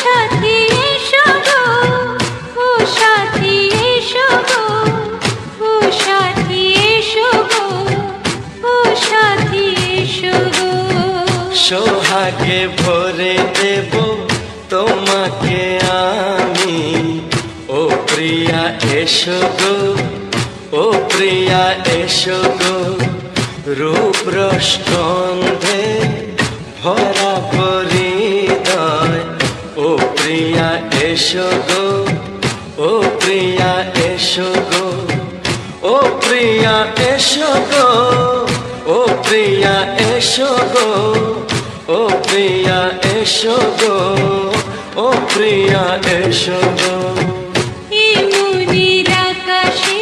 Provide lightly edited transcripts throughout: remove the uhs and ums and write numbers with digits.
সাথী এসো গো, ও সাথী এসো গো, ও সাথী এসো গো, ও সাথী এসো গো। সোহাগে ভরে দেব তোমাকে আমি, ও প্রিয়া এসো গো, ও প্রিয়া এসো গো। রূপ রস গন্ধে ভরা হৃদয়, ও প্রিয়া এসো গো, ও প্রিয়া এসো গো, ও প্রিয়া এসো গো, ও প্রিয়া এসো গো, ও প্রিয়া এসো গো, ও প্রিয়া এসো গো। এই মনের আকাশে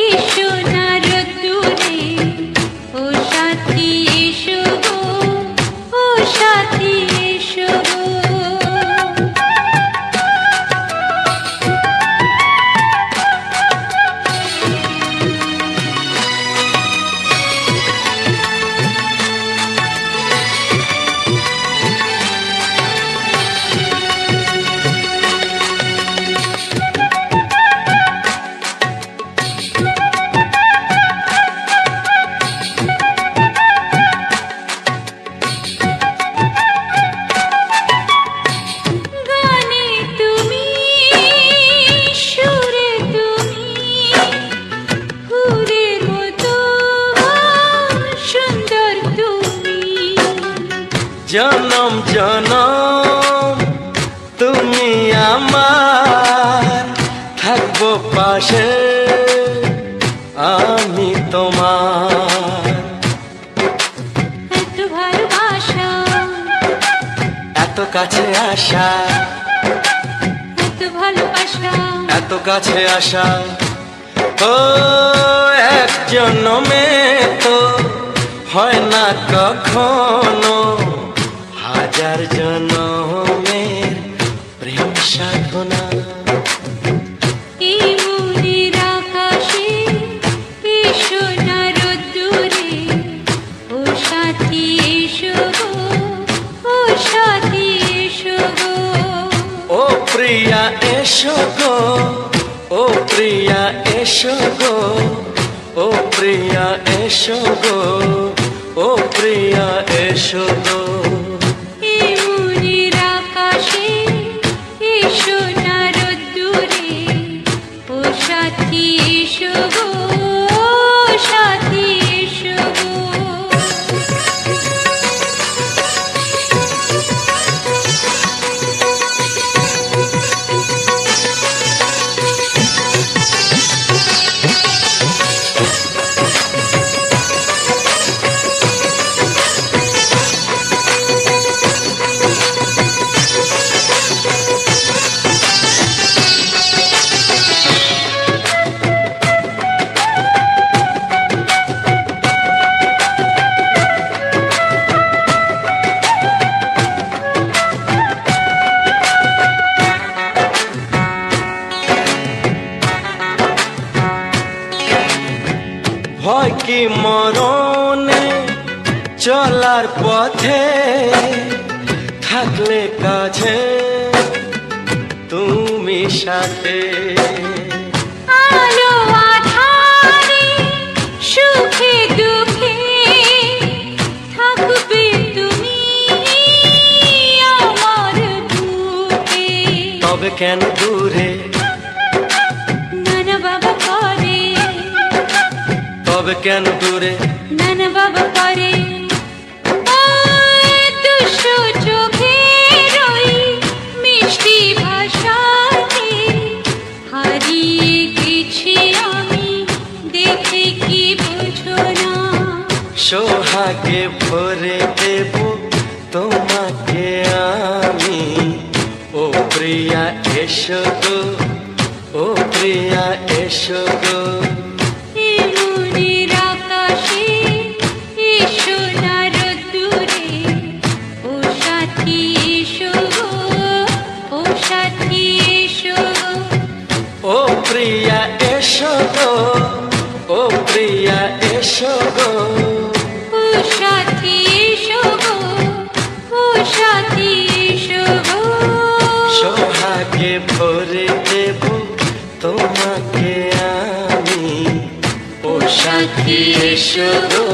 এই সোনার রোদ্দুরে, ও সাথী এসো গো, ও সাথী এসো গো। গানে তুমি, সুরে তুমি, ফুলের মতো সুন্দর তুমি। জনম জনম তুমি আমার, থাকবো পাশে আমি তোমার। এত ভালোবাসা, এত কাছে আসা, এত ভালোবাসা, এত কাছে আসা, ও এক জন্মে তো হয় না কখনো, হাজার জন্মের প্রেম সাধনা। এই মনের আকাশে এই সোনার রোদ্দুরে, ও সাথী এসো গো, ও সাথী এসো গো। ও প্রিয়া এসো গো, ও প্রিয়া এসো গো, ও প্রিয়া এসো গো, ও প্রিয়া এসো গো। এই মনের আকাশে এই সোনার রোদ্দুরে, ও সাথী এসো গো, ও সাথী এসো গো। ভয় কি মরণে চলার পথে, থাকলে কাছে তুমি সাথে। আলো আঁধারে সুখে দুঃখে থাকবে তুমি আমার বুকে। তবে কেন দূরে, নানা বাবা করে, তবে কেন দূরে, নানা বাবা করে। ওই দুশো চোখের ওই মিষ্টি ভাষাতে হারিয়ে গেছি আমি, দেখে কি বোঝো না। সোহাগে ভরে দেব তোমাকে আমি, ও প্রিয়া এসো গো, ও প্রিয়া এসো গো। এই মনের আকাশে এই সোনার রোদ্দুরে, ও সাথী এসো গো, ও সাথী এসো গো। ও প্রিয়া এসো গো, ও প্রিয়া এসো গো। ও সাথী এসো গো, ও সাথী এসো গো। ভরে দেব তোমাকে আমি। ও সাথী এসো গো,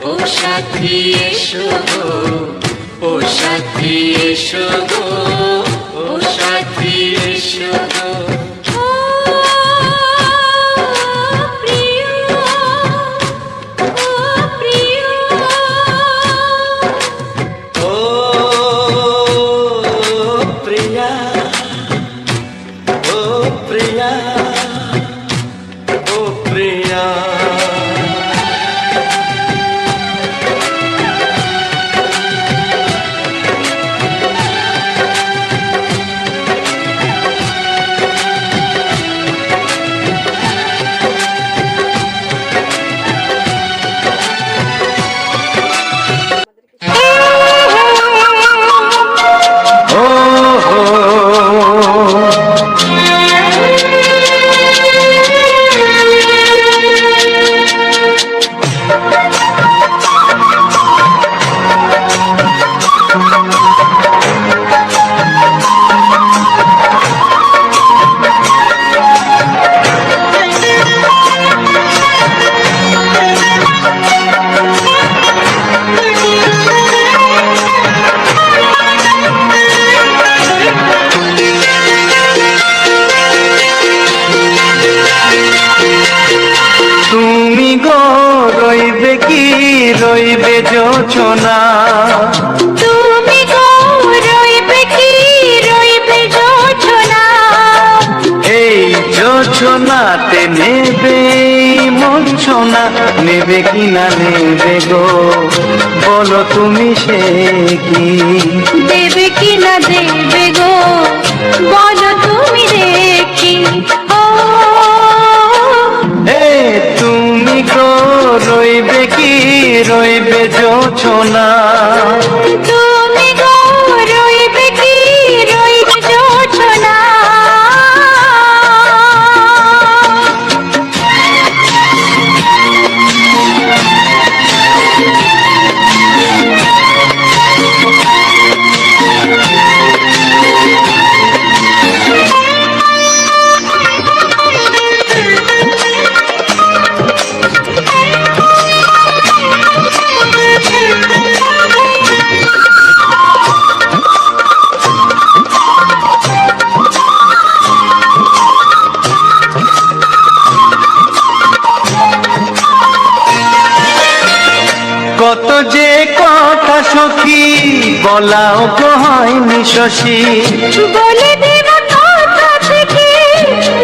ও সাথী এসো গো, ও সাথী এসো গো, ও সাথী এসো গো। রইবে যোচনা, তুমি গো রইবে কি রইবে যোচনা, এই যোচনাতে নেবে মঞ্চনা, নেবে কি না নেবে গো বলো তুমি সে কি, দেবে কি না দেবে গো বলো তুমি দেখি। ও তুমি গো রইবে কি রইবে যোচনা, তুমি গো রইবে কি রইবে যোচনা। কত যে কথা সখী বলাও তো হয়নি শশী, বলে দেব কথা থেকে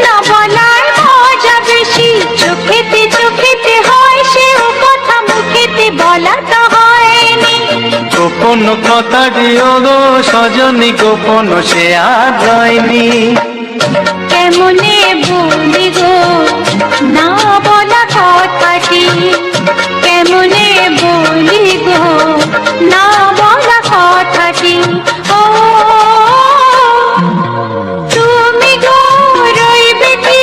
না বলার মজা বেশি, চোখেতে চোখেতে হয় সেও কথা মুখেতে বলা তো হয়নি। গোপন কথা দিও গো সজনী গোপন সে আর রয়নি, কেমনে বলি গো না বলা কথাটি, কেমনে বলি গো না বলা কথাটি। ও তুমি গো রইবে কি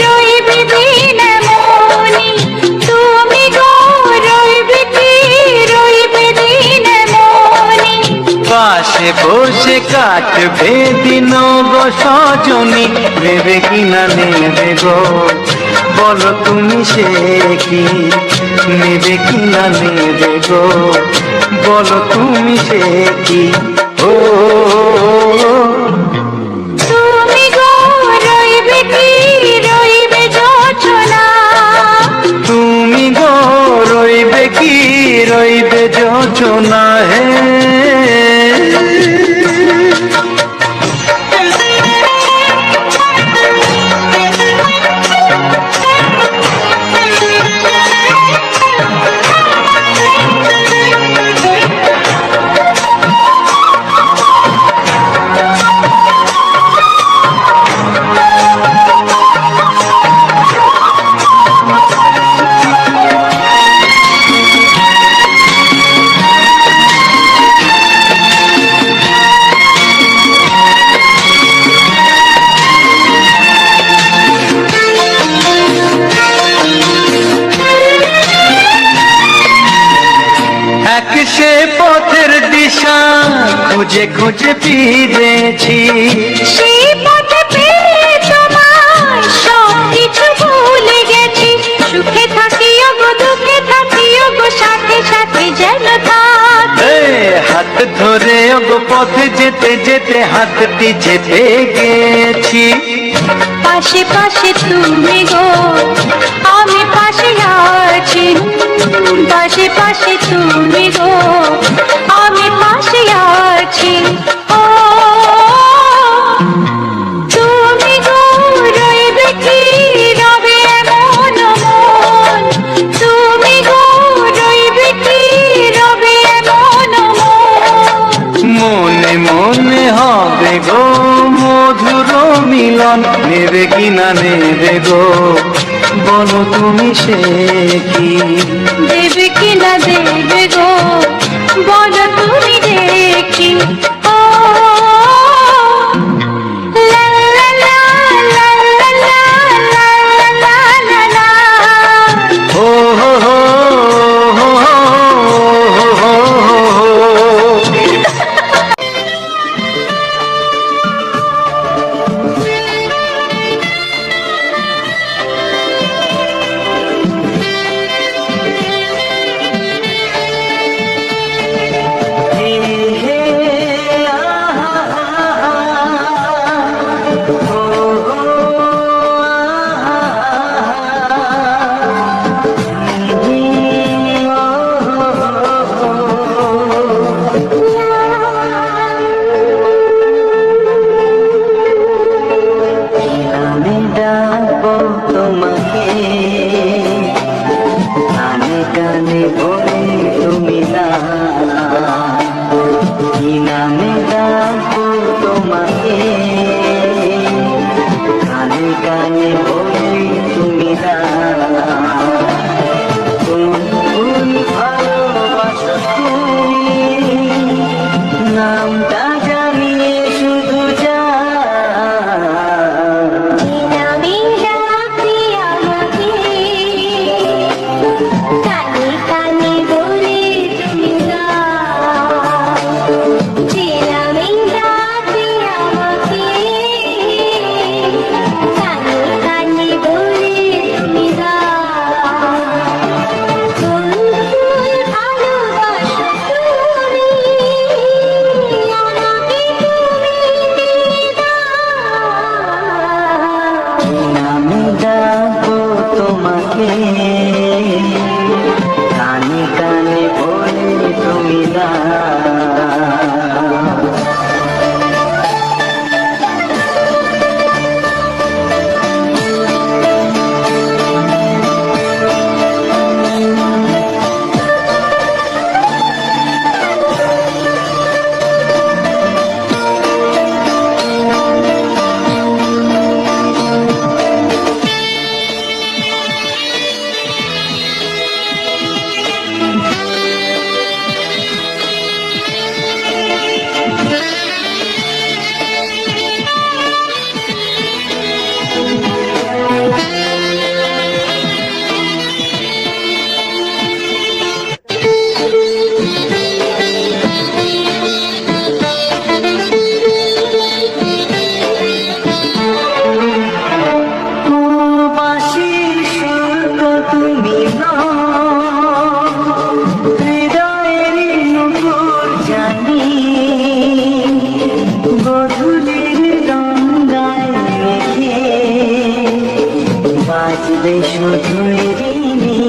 রইবে দিন মনি, তুমি গো রইবে কি রইবে দিন মনি, পাশে বসে কাটবে দিন গো সজনী, নেবে কি না নেবে গো বলো তুমি সে কি, নেবে কি না নেবে গো বলো তুমি সে কি। ও তুমি গো রইবে কি রইবে যোচনা, তুমি গো রইবে কি রইবে যোচনা। হে সে পথের দিশা খুঁজে খুঁজে ফিরেছি, সেই ধরে ওগো পথে যেতে যেতে হাতটি চেপে গেছি। পাশে পাশে তুমি গো, আমি পাশে আছি। পাশে পাশে তুমি গো, আমি পাশে আছি। ও তুমি গো, রইবে কি রবে এমন মন? তুমি গো, রইবে কি রবে এমন মন? মনে মনে হবে গো মধুর মিলন, নেবে কি না নেবে গো বলো তুমি সে কি? দেবে কি না দেবে গো বলো তুমি দেখি। ও লা লা লা লা লা লা লা লা লা লা। ও হো হো হো হো হো হো। আমি ডাকবো তোমাকে, কানে কানে বলে তুমি না, কি নামে ডাকবো তোমাকে, কানে কানে বলে তুমি না। তুমি ভালোবাসো তুমি, নামটা জানিয়ে শুধু যা। আমি ডাকি আমাকে, কানে কানে বলে তুমি গাও। যে আমি ডাকি আমাকে, কানে কানে বলে তুমি গাও। কোন ফুল ভালোবাসো তুমি, আমাকে তুমি দাও। আমি ডাকবো তোমাকে, কানে কানে বলে তুমি না। বাঁশির সুর তো তুমি নও, হৃদয়ের নুপুর জানি, গধূলির গঙ্গায় মেঘে বাজবে শুধুই ঝিনি।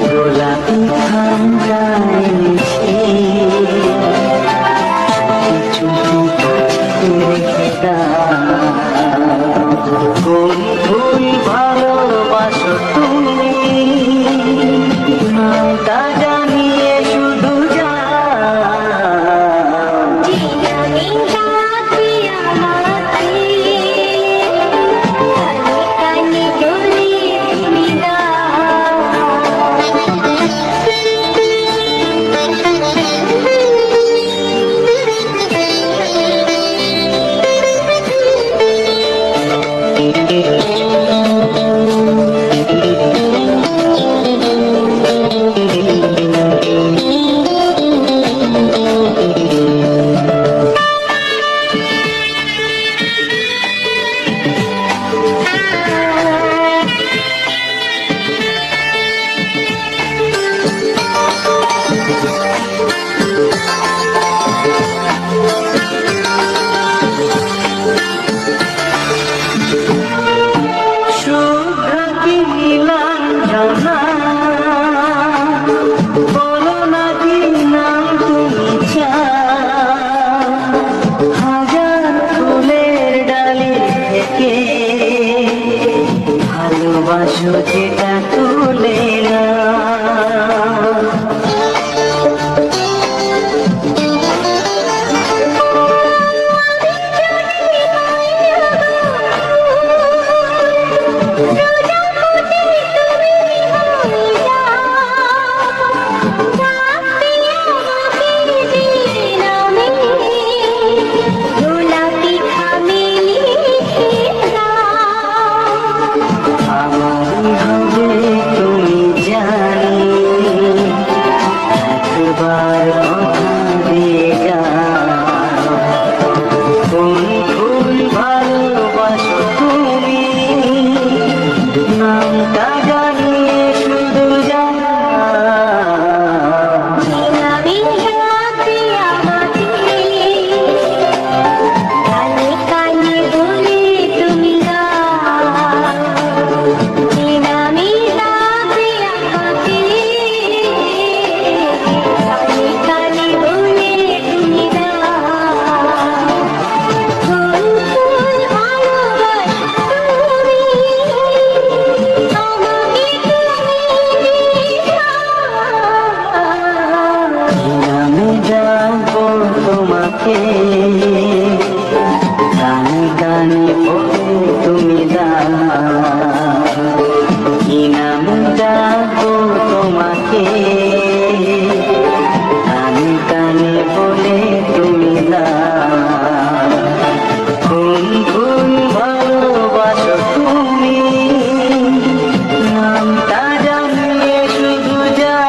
গোলাপি ঠান্ডায় মিশে কিছু রেখে দাও। কোন ফুল ভালোবাসো তুমি, নামটা জানিয়ে শুধু যা। আমি ডাকি আমাকে, কানে কানে বলে তুমি গাও। ভালোবাসো যেটা তুলে না। গোলাপি খামে লিখে আমারই হবে তুমি জানি, একবার কথা দিয়ে যাও। কোন ফুল ভালোবাসো তুমি, নামটা জানিয়ে শুধু যাও। আমি রাতে আমাকে কানে কানে বলে তুমি গাও। আমি রাতে আমাকে কানে কানে বলে তুমি গাও। কোন ফুল ভালোবাসো তুমি, আমাকে তুমি দাও। আমি যাবো তোমাকে, গানে গানে বলে তুমি দাও। কি নাম যাবো তোমাকে, গানে গানে বলে তুমি দাও। কোন কোন ভালোবাসো তুমি, নামটা জানিয়ে শুধু যাও।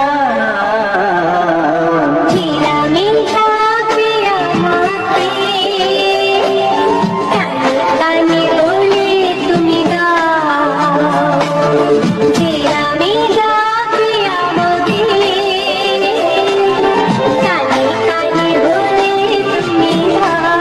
আমি রাতে আমাকে কানে কানে বলে তুমি গাও। আমি রাতে আমাকে কানে কানে বলে তুমি গাও।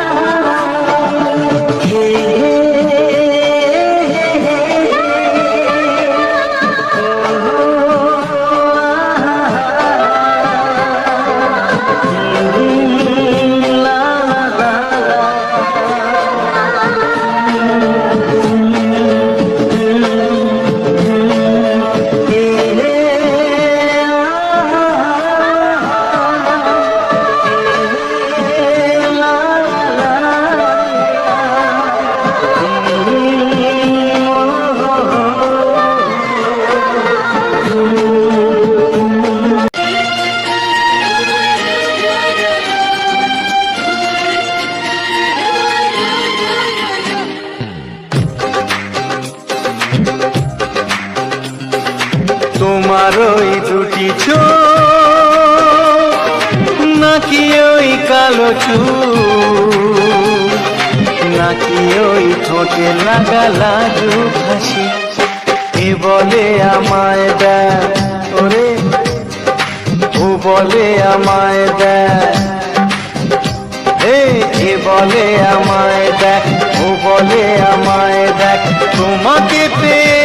তোমার ওই দুটি চোখ, নাকি ওই কালো চুল, নাকি ওই ঠোঁটে লাগা লাজু হাসি, এ বলে আমায় দেয় ওরে, ও বলে আমায় দেয়, এ বলে আমায় দেখ, ও বলে আমায় দেখ। তোমাকে পেয়ে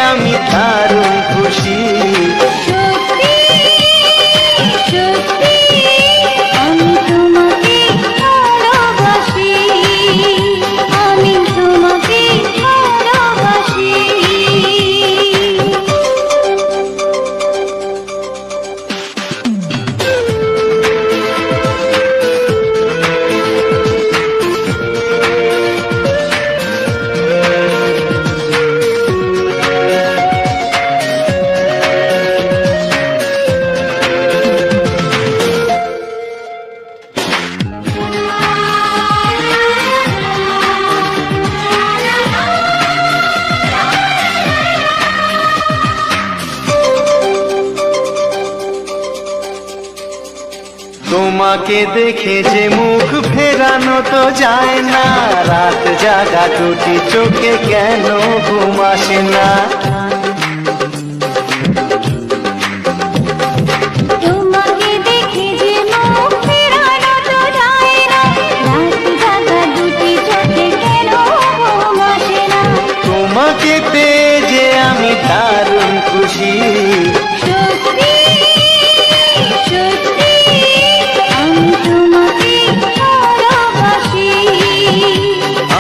আমি দারুণ খুশি। সত্যি সত্যি আমি তোমাকে ভালোবাসি, আমি তোমাকে ভালোবাসি। তোমাকে দেখে যে মুখ ফেরানো তো যায় না, রাত জাগা দুটি চোখে কেন ঘুম আসে না। তোমাকে দেখে যে মুখ ফেরানো তো যায় না, রাত জাগা দুটি চোখে কেন ঘুম আসে না। তোমাকে পেয়ে যে আমি দারুণ খুশি। সত্যি সত্যি আমি তোমাকে ভালোবাসি,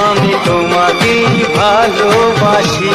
আমি তোমাকে ভালোবাসি।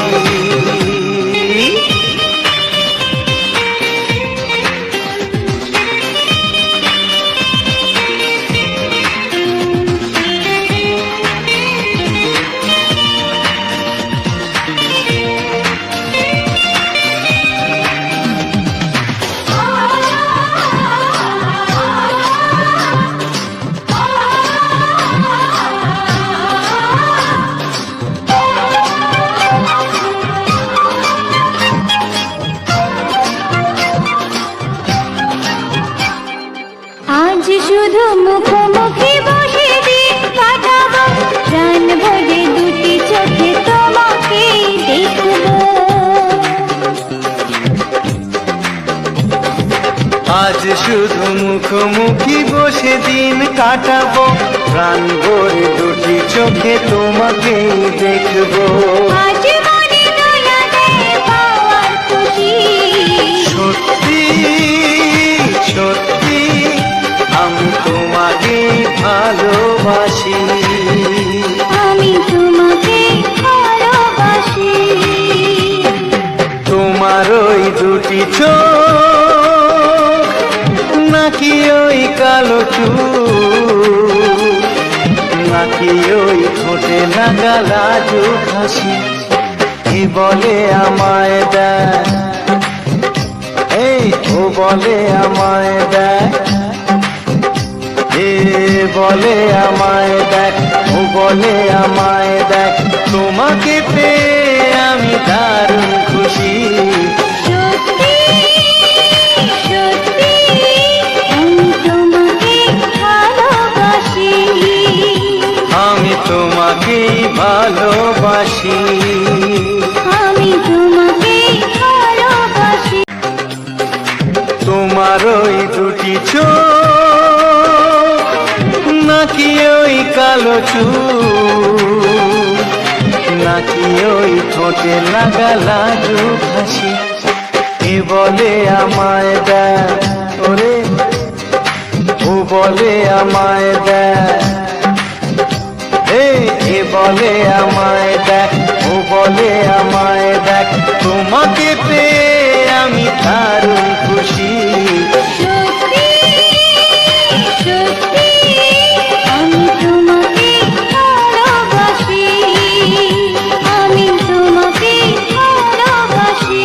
আজ শুধু মুখোমুখি বসে দিন কাটাবো, প্রাণ ভরে দুটি চোখে তোমাকে দেখবো। আজ শুধু মুখোমুখি বসে দিন কাটাবো, প্রাণ ভরে দুটি চোখে তোমাকেই দেখবো। আজ মনে দোলা দেয় পাওয়ার খুশি, সত্যি সত্যি আমি তোমাকে ভালোবাসি, আমি তোমাকে ভালোবাসি। তোমার ওই দুটি চোখ নাকি ওই কালো চুল, নাকি ওই ঠোঁটে লাগা লাজুক হাসি, কি বলে আমায় দেয়, এই ও বলে আমায় দেয়, এ বলে আমায় দেখ, ও বলে আমায় দেখ, তোমাকে পেয়ে আমি দারুণ খুশি। সত্যি সত্যি আমি তোমাকে ভালোবাসি, আমি তোমাকেই ভালোবাসি, আমি তোমাকে ভালোবাসি। তোমার ওই দুটি চোখ নাকি ওই কালো চুল, নাকি ওই ঠোঁটে লাগা লাজুক হাসি, এ বলে আমায় দেয়, ওরে ও বলে আমায় দেয়, এ বলে আমায় দেখ, ও বলে আমায় দেখ, তোমাকে পেয়ে আমি দারুণ খুশি। সত্যি সত্যি আমি তোমাকে ভালোবাসি, আমি তোমাকে ভালোবাসি।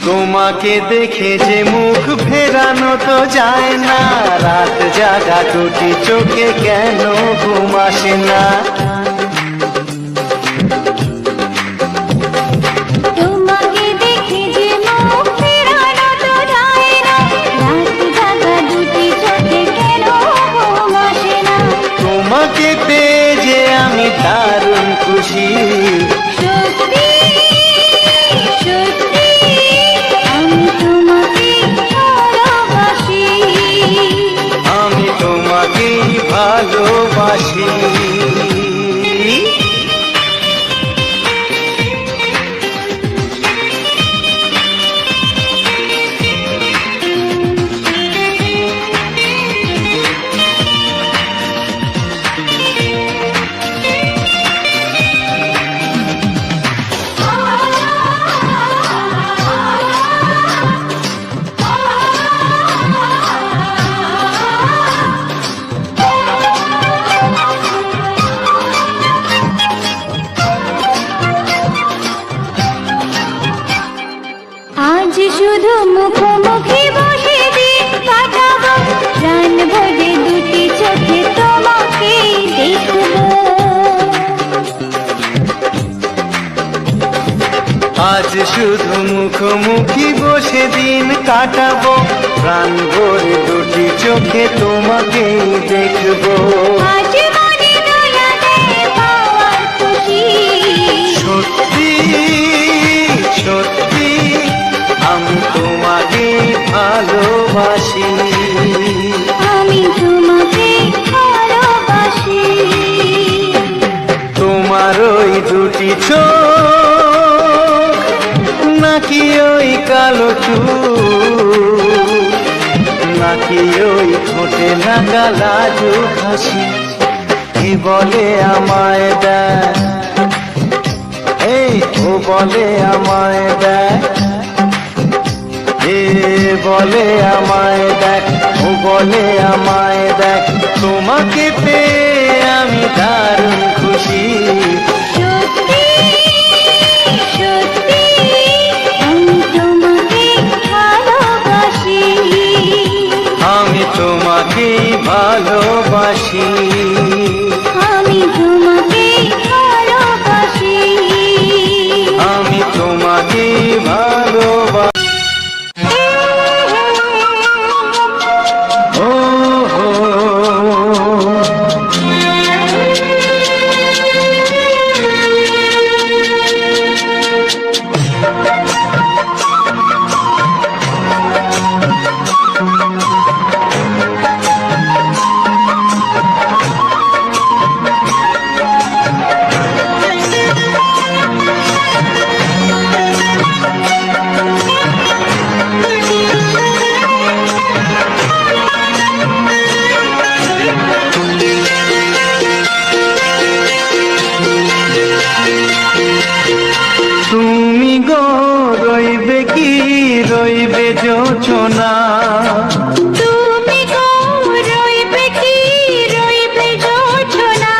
তোমাকে দেখে যে মুখ ফেরানো তো যায় না, রাত জাগা দুটি চোখে কেন ঘুম আসে না, তোমাকে দেখে যে মুখ ফেরানো তো যায় না, রাত জাগা দুটি চোখে কেন ঘুম আসে না। তোমাকে পেয়ে যে আমি দারুণ খুশি। সত্যি সত্যি আমি তোমাকে ভালোবাসি, আমি তোমাকেই ভালোবাসি। আজ শুধু মুখোমুখি বসে দিন কাটাবো, প্রাণ ভরে দুটি চোখে তোমাকে দেখবো। আজ শুধু মুখোমুখি বসে দিন কাটাবো, প্রাণ ভরে দুটি চোখে তোমাকেই দেখবো। আজ মনে সত্যি আমি তোমাকে ভালোবাসি, আমি তোমাকে ভালোবাসি। তোমার ওই দুটি চোখ নাকি ওই কালো চুল, নাকি ওই ঠোঁটে লাগা লাজুক হাসি, কি বলে আমায় দেয়, এই ও বলে আমায় দেয়, এ বলে আমায় দেখ, ও বলে আমায় দেখ, তোমাকে পেয়ে আমি দারুণ খুশি। সত্যি সত্যি আমি তোমাকে ভালোবাসি, আমি তোমাকেই ভালোবাসি, আমি তোমাকে ভালোবাসি। আমি তোমাকেই ভালোবাসি। ও হো তুমি গো রইবে কি রইবে যোচনা, তুমি গো রইবে কি রইবে যোছনা,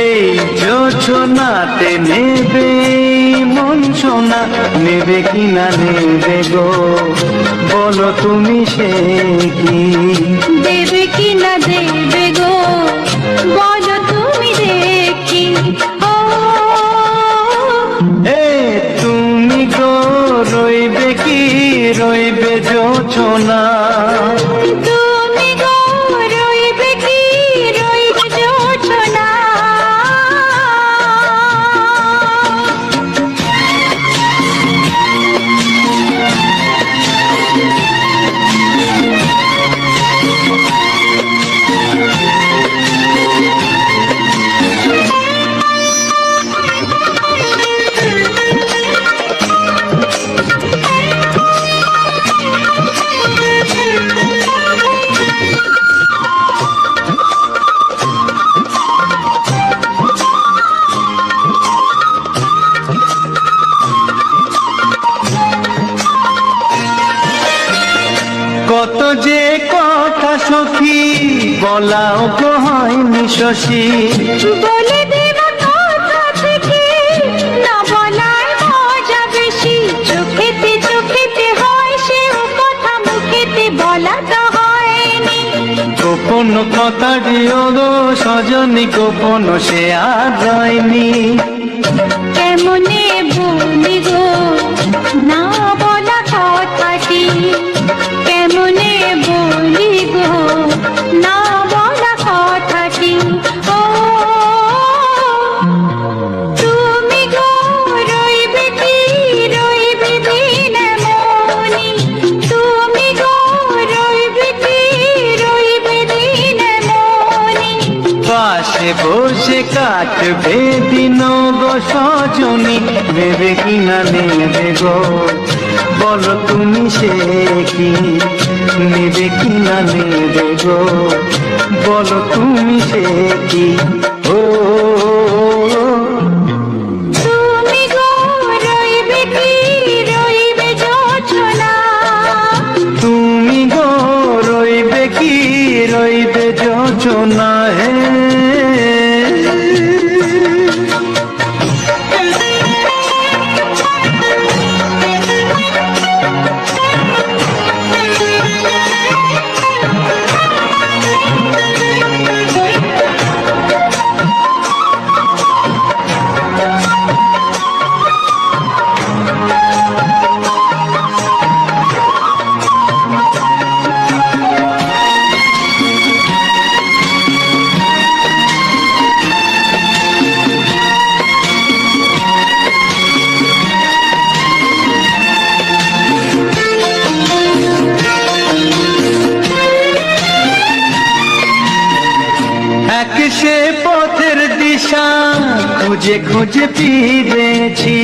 এই যোচনাতে নেবে মন সোনা, নেবে কি না নেবে গো বলো তুমি সে কি, দেবে কি না দেবে গো বলো তুমি দেখি। ও এ তুমি গো রইবে কি রইবে যোচনা, তুমি গো রইবে কি রইবে যোছনা। কত যে কথা সখী বলাও তো হয়নি শশী, বলে দেব কথা থেকে না বলার মজা বেশি, চোখেতে চোখেতে হয় সেও কথা মুখেতে বলা তো হয়নি। গোপন কথা দিও গো সজনী, গোপন সে আর রয়নি, কেমনে বলি গো না বলা কথাটি, কেমনে বলি গো না বলা কথাটি। ও তুমি গো রইবে কি রইবে দিন মনি, তুমি গো রইবে কি রইবে দিন মনি। পাশে বসে কাটবে দিন গো সজনী, নেবে কি না নেবে গো বলো তুমি সে কি, নেবে কি না নেবে গো বলো তুমি সে কি। ও তুমি গো রইবে কি রইবে যোছনা, তুমি গো রইবে কি রইবে যোচনা, হে সে পথের দিশা খুঁজে খুঁজে ফিরেছি।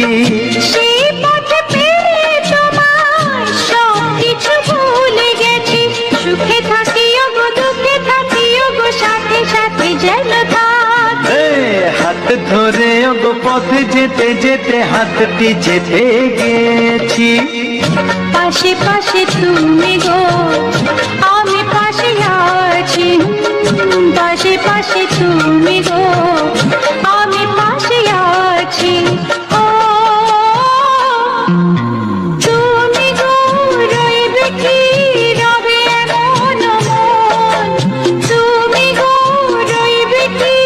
সেই পথে পেয়ে তোমায় সব কিছু ভুলে গেছি। সুখে থাকিও গো দুঃখে থাকিও গো সাথে সাথে যেন থাক। হাত ধরে ওগো পথে যেতে যেতে হাতটি চেপে গেছি। পাশে পাশে তুমি গো আমি পাশে আছি। পাশে পাশে তুমি গো আমি পাশে আছি। ও তুমি গো রইবে কি রবে এমন মন। তুমি গো রইবে কি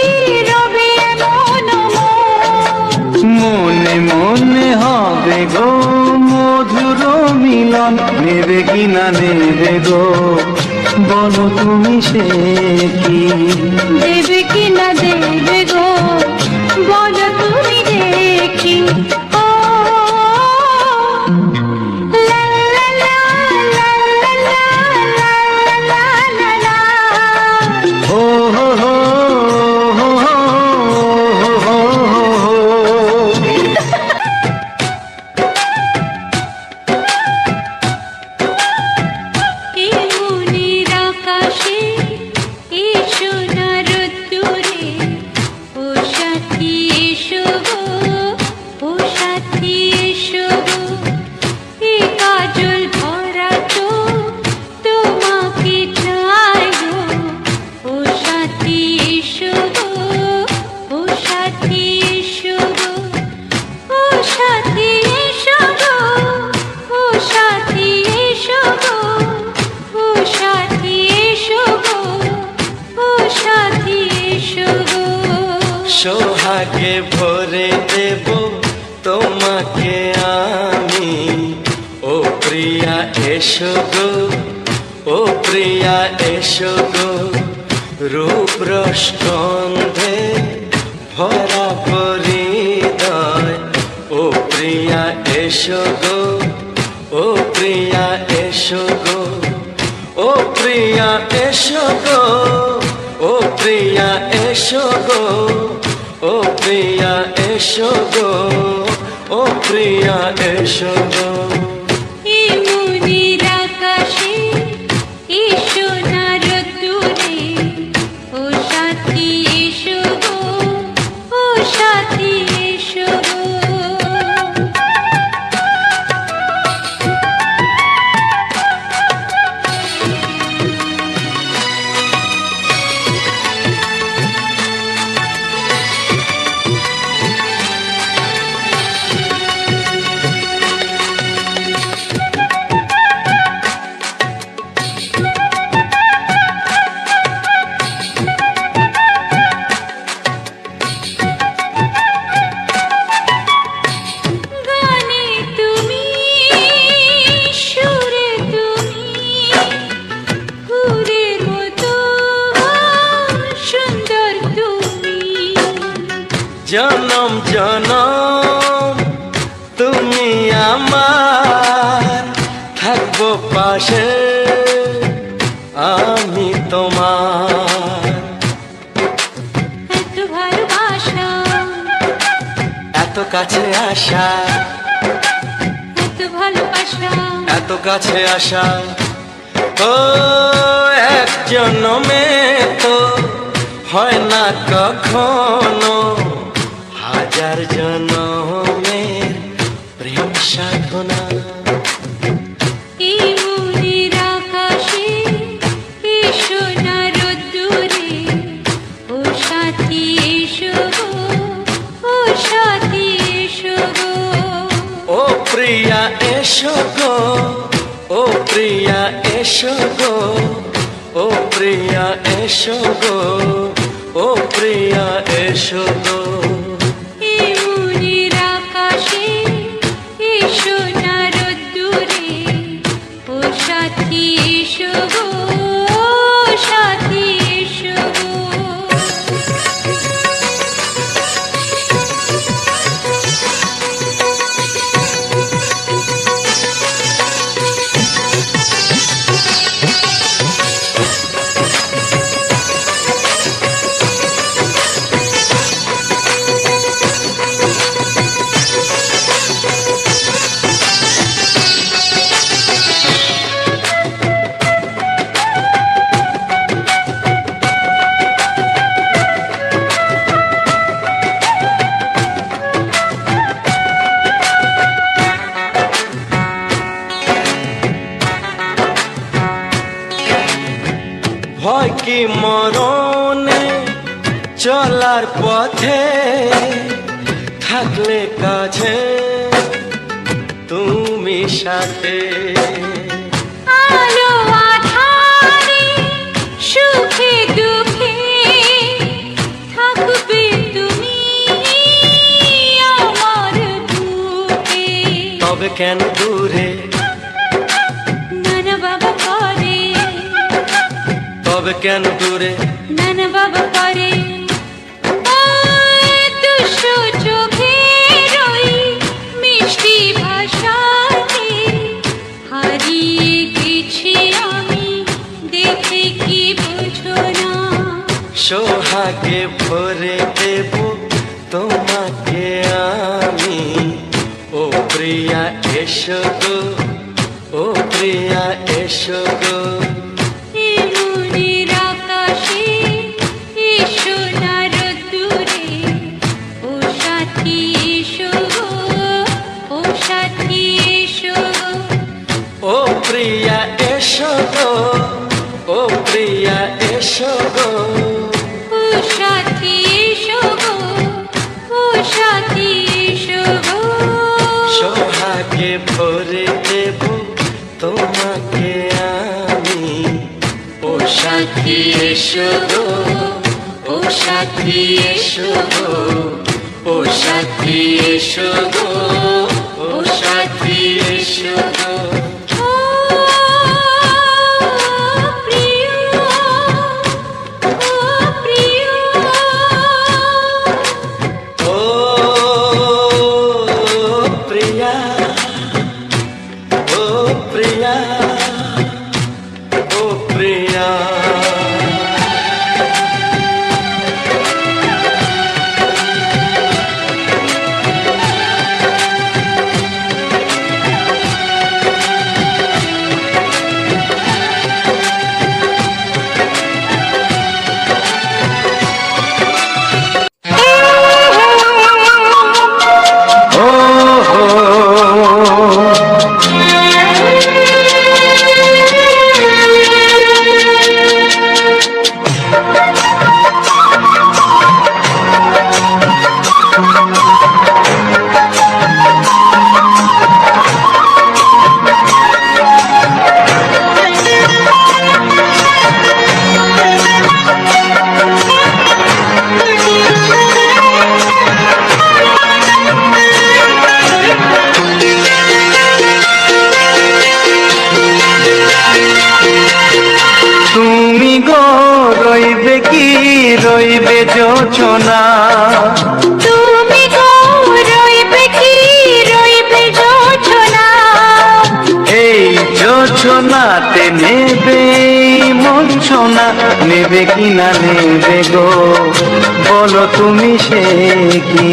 রবে এমন মন। মনে মনে হবে গো মধুর মিলন, নেবে কি না নেবে গো বলো তুমি সে কি। দেবে কি না দেবে গো বলো তুমি দেখি। ও লা লা লা লা লা লা লা লা লা। ও হো হো হো হো হো হো। এই মনের আকাশে এই সোনার রোদ্দুরে ও সাথী এসো গো, ও সাথী এসো গো। এই কাজল ভরা চোখ তোমাকে চাই গো, ও সাথী এসো গো, ও সাথী এসো গো। ও সাথী এসো গো, ও সাথী এসো গো, ও সাথী এসো গো, ও সাথী এসো গো। সোহাগে ভরে দেব তোমাকে আমি, ও প্রিয়া এসো গো, ও প্রিয়া এসো গো। রূপ রস গন্ধে ভরা পরিদয়, ও প্রিয়া এসো গো, ও প্রিয়া এসো গো। ও প্রিয়া এসো গো, ও প্রিয়া এসো গো, ও প্রিয়া এসো গো, ও প্রিয়া এসো গো। এই মনের আকাশে এই সোনার রোদ্দুরে ও সাথী এসো গো, ও সাথী এসো গো। গানে তুমি সুরে তুমি ফুলের মতো সুন্দর তুমি। জনম জনম তুমি আমার, থাকবো পাশে আমি তোমার। এত ভালোবাসা এত কাছে আসা, এত ভালোবাসা এত কাছে আসা, ও এক জন্মে তো হয় না কখনো, হাজার জন্মের প্রেম সাধনা। এই মনের আকাশে এই সোনার রোদ্দুরে ও সাথী এসো গো, ও সাথী এসো গো। ও প্রিয়া এসো গো, ও প্রিয়া এসো গো, ও প্রিয়া এসো গো, ও প্রিয়া এসো গো। এই মনের আকাশে এই সোনার রোদ্দুরে ও সাথী এসো গো, ও সাথী এসো গো। মরণে চলার পথে থাকলে কাছে তুমি সাথে। আলো আঁধারে সুখে দুঃখে থাকবে তুমি আমার বুকে। তবে কেন দূরে নানা বাবা করে, তবে কেন দূরে নানা বাবা করে। ওই দুশো চোখের ওই মিষ্টি ভাষাতে হারিয়ে গেছি আমি, দেখে কি বুঝো না। সোহাগে ভরে দেব তোমাকে আমি, ও প্রিয়া এসো গো, ও প্রিয়া এসো গো। মনের আকাশে এসো না রোদ্দুরে, ও সাথী এসো গো, ও সাথী এসো গো। ও প্রিয়া এসো গো, ও প্রিয়া এসো গো। ও সাথী এসো গো, ও সাথী এসো গো। সোহাগে ভরে দেব তোমাকে আমি, ও সাথী এসো গো, ও সাথী এসো গো, ও সাথী এসো গো, ও সাথী এসো গো। ও প্রিয়, ও প্রিয়, ও প্রিয়া, ও প্রিয়া, ও প্রিয়া। ও হো তুমি গো রইবে কি রইবে যোচনা, তুমি গো রইবে কি রইবে যোছনা। এই যোচনাতে নেবে মঞ্চনা, নেবে কি না নেবে গো বলো তুমি সে কি।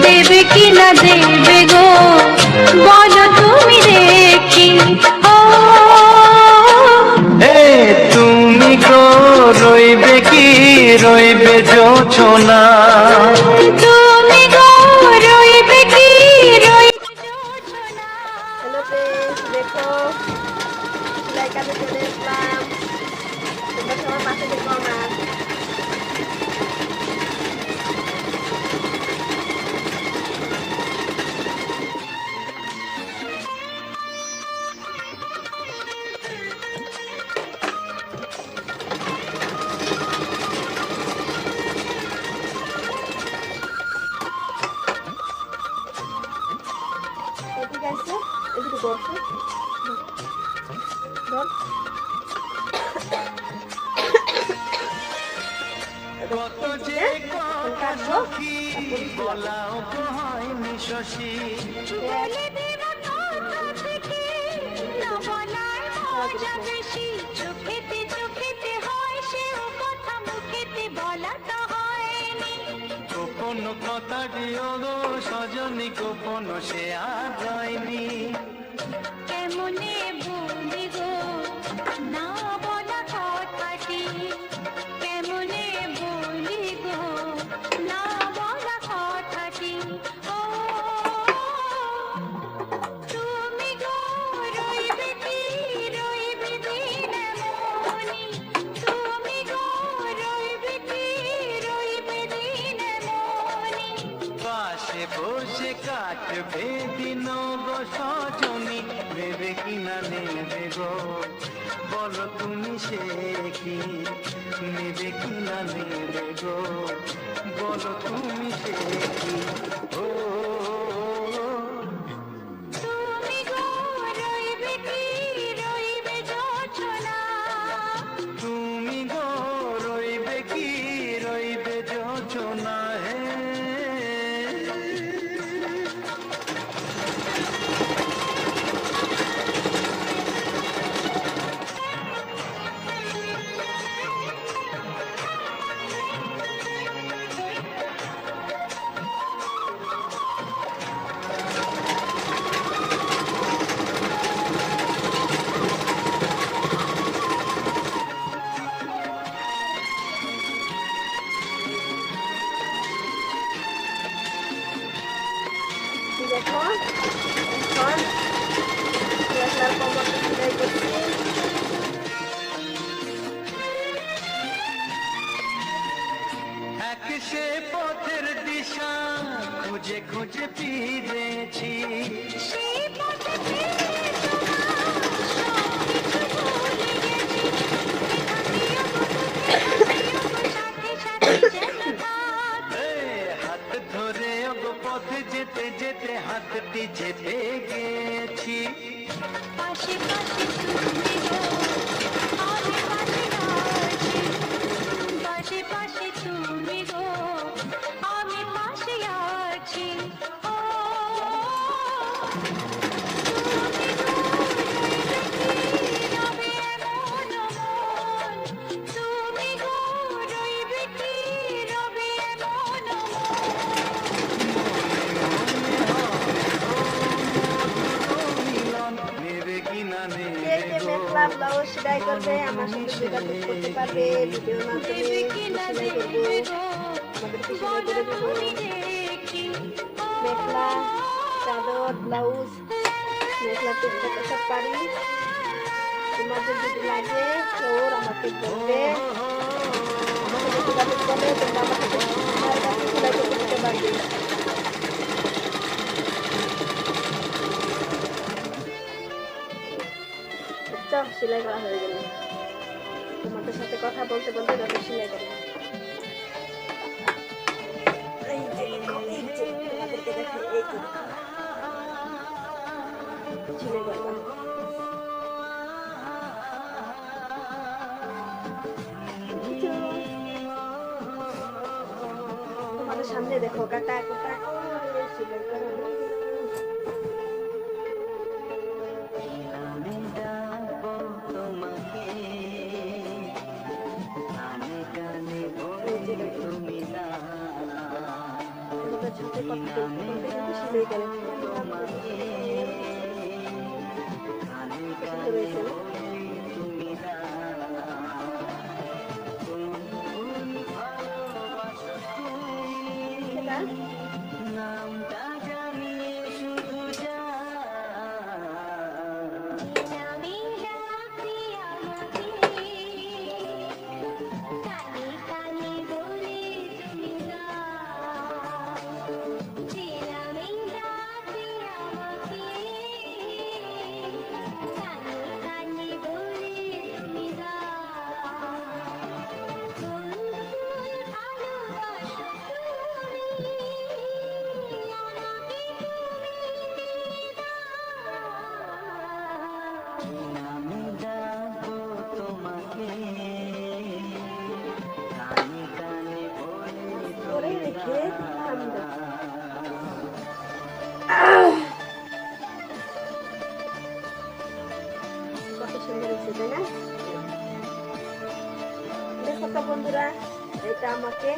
দেবে কি না দেবে গো বলো তুমি দেখি। ও হে তুমি গো রইবে কি রইবে যোচনা, তুমি গো রইবে কি রইবে যোছনা। হ্যালো ফ্রেন্ডস, দেখো লাইকাতে চলে এসলাম, তোমরা সবার পাশে দেখো আমার। এদিকে আসো, এদিকে বসো, ধর। কত যে কাটবো, বলাও হয়নি শশী। বলে দেব কথা থেকে না বলার মজা বেশি। চোখেতে চোখেতে হয় সেও কথা, মুখেতে বলা তো হয়নি। গোপন কথা দিও গো সজনী, গোপন সে আর রয়নি। কেমনে বলি গো না বলা কথাটি, কেমনে বলি গো না বলা কথাটি। ও তুমি গো রইবে কি রইবে দিন মনি, তুমি গো পাশে বসে কাটবে দিন গো সজনী, নেবে কিনা নেবে গো বলো তুমি সে কি, নেবে কিনা নেবে গো বলো তুমি সে কি। ও তুমি গো রইবে কি রইবে যোচনা, তুমি গো রইবে কি রইবে যোচনা হে। দেখো এখন মেঘলার কোমরটা সেলাই করছি। এক সে পথের দিশা খুঁজে খুঁজে ফিরেছি, সেই পথে ফিরে তোমার সব কিছু ভুলে গেছি, সাথে সাথে যেন থাক। হাত ধরে ওগো পথ যেতে যেতে হাতটি চেপে গেছি। পাশে পাশে তুমি গো আমি পাশে আছি, পাশে পাশে তুমি গো আমি পাশে আছি। ও তুমি গো রইবে কি রবে এমন মন, তুমি গো রইবে কি রবে এমন মন। নেবে কিনা কে নেবে কে গো মেঘলা ব্লাউজ সেলাই করবে আমার সাথে যোগাযোগ করতে পারবে, ভিডিওর মাধ্যমে দেবে কিনা সেলাই করবো, দেবে গো আমাদেরকে সেলাই করে বলো দেবো। তুমি দেখি। মেঘলা চাদর ব্লাউজ মেঘলা টুকটাক সব পারি। তোমাদের যদি লাগে তোর আমাকে বলবে, যোগাযোগ করলে তোমরা আমাকে আমার কাছে সেলাই করতে দিতে পারবে। চল সেলাই করা হয়ে গেল, তোমাদের সাথে কথা বলতে বলতে যত সেলাই করবো। এই যে দেখো, এই যে তোমাদেরকে দেখাই, এই যে দেখো। সেলাই করলাম। তোমাদের সামনে দেখো কাটা কোটা করে সেলাই করা হয়ে গেল। এই যে দেখো। তোমাদের সাথে কথা বলতে বলতে কিন্তু সেলাই করে ফেললাম। সুন্দর হয়েছে না? সেটা আমি রাখি আমাকে কানে কানে বলে তুমি না, আমি রাখি আমাকে কানে কানে বলে তুমি না, কোন ভালোবাসো তুমি আমাকে আমি ডাকবো তোমাকে কানে কানে বলে করে রেখে আমরা কত সুন্দর হয়েছে তাই না? দেখো তো বন্ধুরা, এটা আমাকে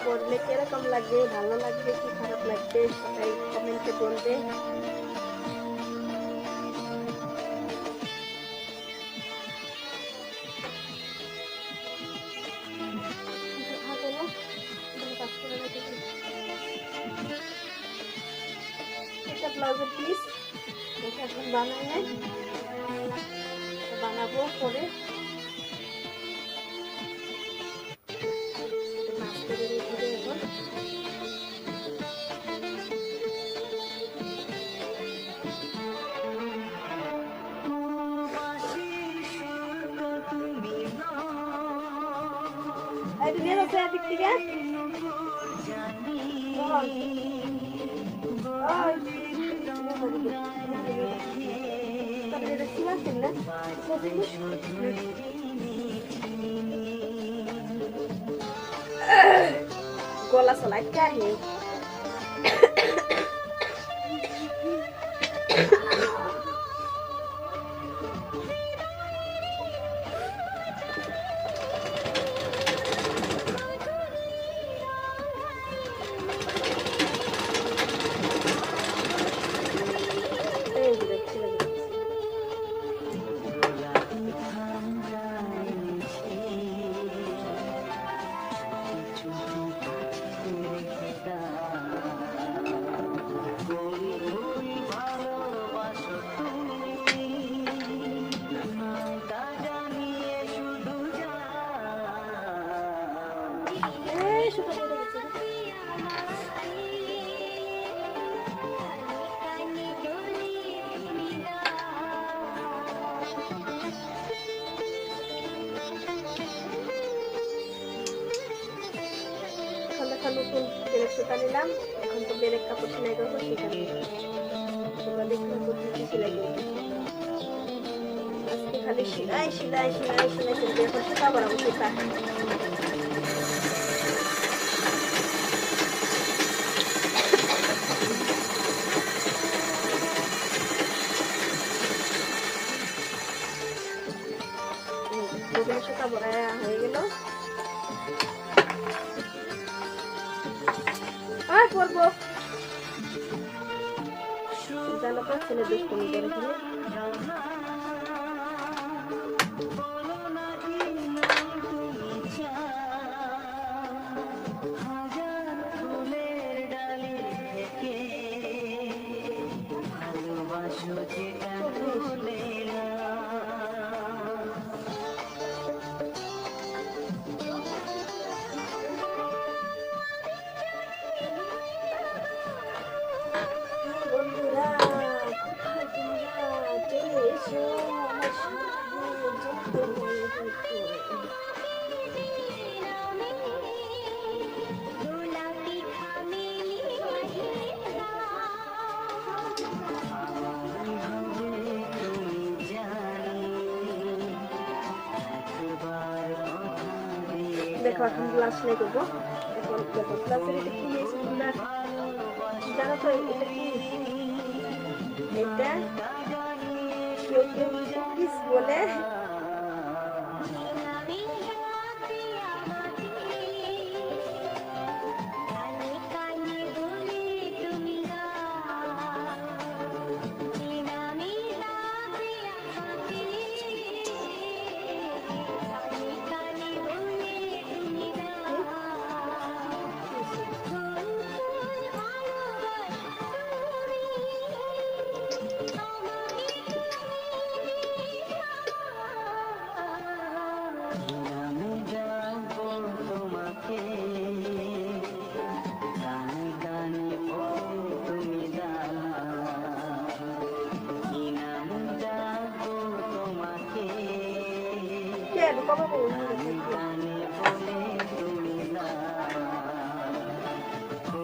করলে কিরকম লাগবে, ভালো লাগবে কি খারাপ লাগবে সবাই কমেন্টে বলবে। এটা ব্লাউজের পিস, এটা এখন বানালে বানাবো পরে। মাছ করে রেখে দেবো এখন। এটা নিয়ে যাচ্ছে এদিক থেকে মোহন। ওই, তারপরে এটা সিলা ছিল না? গলা চলাই কাহি নতুন বেরেক সুতা নিলাম, এখন তো বেরেক কাপড় সেলাই করবো, সেখানে তোমরা দেখতে করতেছি সেলাই করবো। আজকে খালি সেলাই সেলাই সেলাই সেলাই করবো, এখন সুতা বাড়াবো সুতা। সুতা বড়া হয়ে গেল, আর করবো জানো তো ছেলে দুষ্টুমি করে ফেলে। বন্ধুরা কোথায় তোমরা চলে এসো আমার সাথে দেখো এখন গ্লাস লাই করবো। এখন দেখো গ্লাসের এটা কি নিয়েছি তোমরা জানো তো? এটা কি? এটা কেউ কেউ কুকিজ বলে,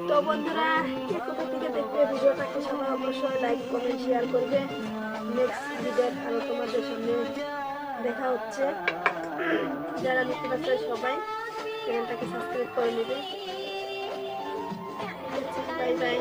তো বন্ধুরা কে কোথা থেকে দেখবে ভিডিওটাকে সবাই অবশ্যই লাইক কমেন্ট শেয়ার করবে। নেক্সট ভিডিও আরো তোমাদের সামনে দেখা হচ্ছে। যারা নতুন আছে সবাই চ্যানেলটাকে সাবস্ক্রাইব করে নেবে। Bye bye.